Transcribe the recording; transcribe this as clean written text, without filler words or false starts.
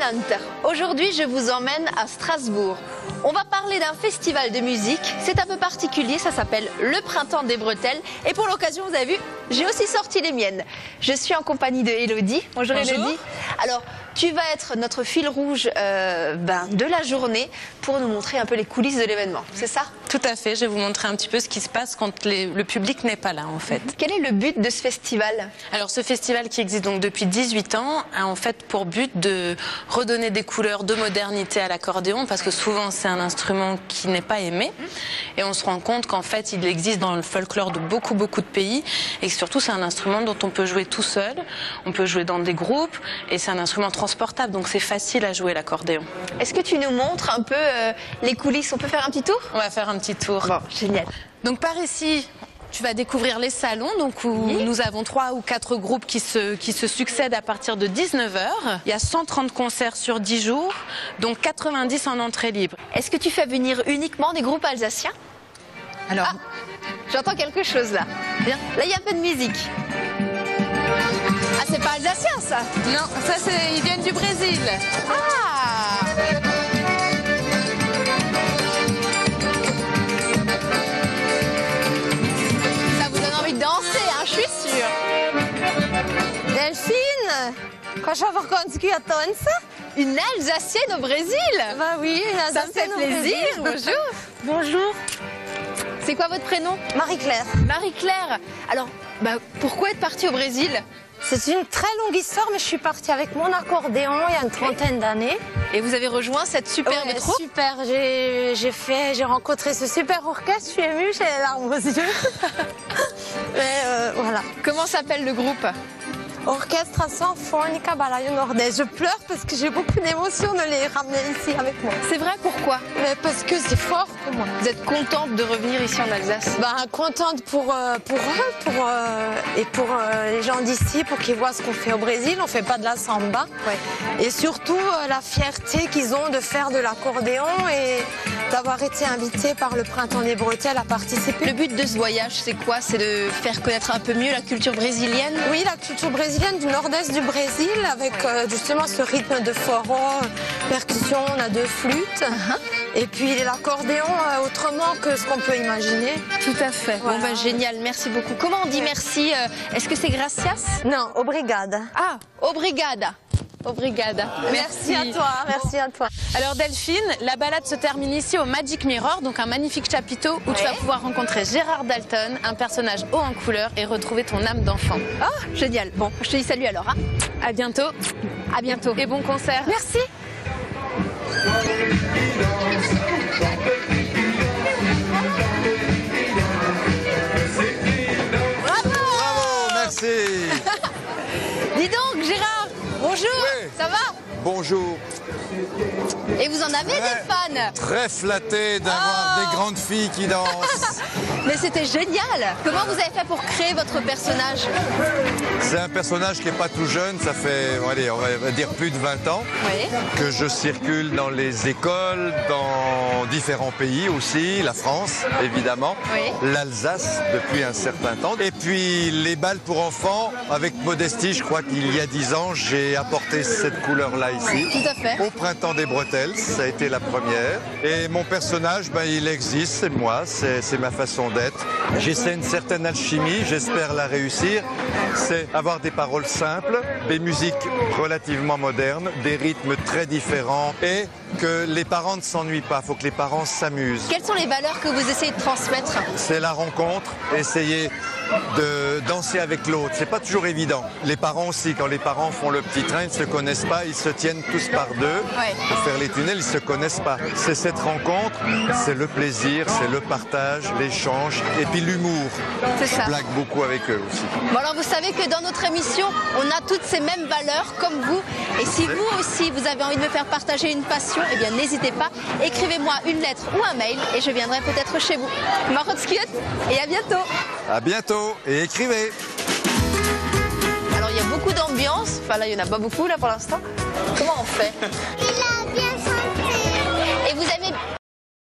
Talent. Aujourd'hui, je vous emmène à Strasbourg. On va parler d'un festival de musique. C'est un peu particulier, ça s'appelle le Printemps des Bretelles. Et pour l'occasion, vous avez vu, j'ai aussi sorti les miennes. Je suis en compagnie de Élodie. Bonjour Élodie. Alors, tu vas être notre fil rouge de la journée pour nous montrer un peu les coulisses de l'événement, c'est ça? Tout à fait, je vais vous montrer un petit peu ce qui se passe quand le public n'est pas là en fait. Quel est le but de ce festival? Alors ce festival qui existe donc depuis 18 ans a en fait pour but de redonner des couleurs de modernité à l'accordéon parce que souvent c'est un instrument qui n'est pas aimé et on se rend compte qu'en fait il existe dans le folklore de beaucoup de pays et surtout c'est un instrument dont on peut jouer tout seul, on peut jouer dans des groupes et c'est un instrument transportable donc c'est facile à jouer l'accordéon. Est-ce que tu nous montres un peu les coulisses? On peut faire un petit tour? On va faire un petit tour. Bon, génial. Donc par ici, tu vas découvrir les salons donc où nous avons 3 ou 4 groupes qui se succèdent à partir de 19 h. Il y a 130 concerts sur 10 jours, donc 90 en entrée libre. Est-ce que tu fais venir uniquement des groupes alsaciens? Alors, j'entends quelque chose là. Bien. Là, il y a un peu de musique. Ah, c'est pas alsacien ça? Non, ça ils viennent du Brésil. Ah! Ça vous donne envie de danser, hein, je suis sûre. Delphine, quand je vais voir ça? Une Alsacienne au Brésil? Bah oui, ça me fait plaisir. Bonjour. Bonjour. C'est quoi votre prénom? Marie-Claire. Marie-Claire. Alors, pourquoi être partie au Brésil? C'est une très longue histoire, mais je suis partie avec mon accordéon il y a une trentaine d'années. Et vous avez rejoint cette superbe troupe? Super, j'ai rencontré ce super orchestre, je suis émue, j'ai les larmes aux yeux. Mais voilà. Comment s'appelle le groupe? Orchestra Sinfonica Balaio Nordeste. Je pleure parce que j'ai beaucoup d'émotions de les ramener ici avec moi. C'est vrai, pourquoi? Mais parce que c'est fort pour moi. Vous êtes contente de revenir ici en Alsace? Contente pour eux, et pour les gens d'ici, pour qu'ils voient ce qu'on fait au Brésil. On fait pas de la samba. Ouais. Et surtout la fierté qu'ils ont de faire de l'accordéon et d'avoir été invités par le Printemps des Bretelles à participer. Le but de ce voyage, c'est quoi? C'est de faire connaître un peu mieux la culture brésilienne? Oui, la culture brésilienne du nord-est du Brésil avec justement ce rythme de foro, percussion, on a 2 flûtes et puis l'accordéon autrement que ce qu'on peut imaginer. Tout à fait. Voilà. Bon, génial, merci beaucoup. Comment on dit merci? Est-ce que c'est gracias? Non, obrigada. Ah, obrigada. Obrigada. Merci à toi, merci à toi. Alors Delphine, la balade se termine ici au Magic Mirror, donc un magnifique chapiteau où tu vas pouvoir rencontrer Gérard Dalton, un personnage haut en couleur et retrouver ton âme d'enfant. Ah, génial. Bon, je te dis salut alors. Hein. À bientôt. À bientôt. Et bon concert. Merci. Bravo. Bravo, merci. Dis donc, Gérard. Bonjour. Oui. Ça va? Bonjour. Et vous en avez des fans? Très flatté d'avoir des grandes filles qui dansent. Mais c'était génial. Comment vous avez fait pour créer votre personnage? C'est un personnage qui n'est pas tout jeune, ça fait, allez, on va dire plus de 20 ans que je circule dans les écoles, dans différents pays aussi, la France évidemment, l'Alsace depuis un certain temps. Et puis les balles pour enfants, avec modestie, je crois qu'il y a 10 ans, j'ai apporté cette couleur-là ici. Tout à fait. Au Printemps des Bretelles, ça a été la première. Et mon personnage, il existe, c'est moi, c'est ma façon d'être. J'essaie une certaine alchimie, j'espère la réussir. C'est avoir des paroles simples, des musiques relativement modernes, des rythmes très différents et que les parents ne s'ennuient pas, il faut que les parents s'amusent. Quelles sont les valeurs que vous essayez de transmettre? C'est la rencontre, essayer de danser avec l'autre. C'est pas toujours évident. Les parents aussi, quand les parents font le petit train, ils ne se connaissent pas, ils se tiennent tous par deux pour faire les tunnels, ils ne se connaissent pas. C'est cette rencontre, c'est le plaisir, c'est le partage, l'échange et puis l'humour. C'est ça. Je blague beaucoup avec eux aussi. Bon, alors vous savez que dans notre émission, on a toutes ces mêmes valeurs comme vous. Et si vous aussi, vous avez envie de me faire partager une passion, eh bien n'hésitez pas, écrivez-moi une lettre ou un mail et je viendrai peut-être chez vous. Marotzkiet et à bientôt. À bientôt et écrivez. Alors il y a beaucoup d'ambiance, enfin là il n'y en a pas beaucoup là pour l'instant. Comment on fait?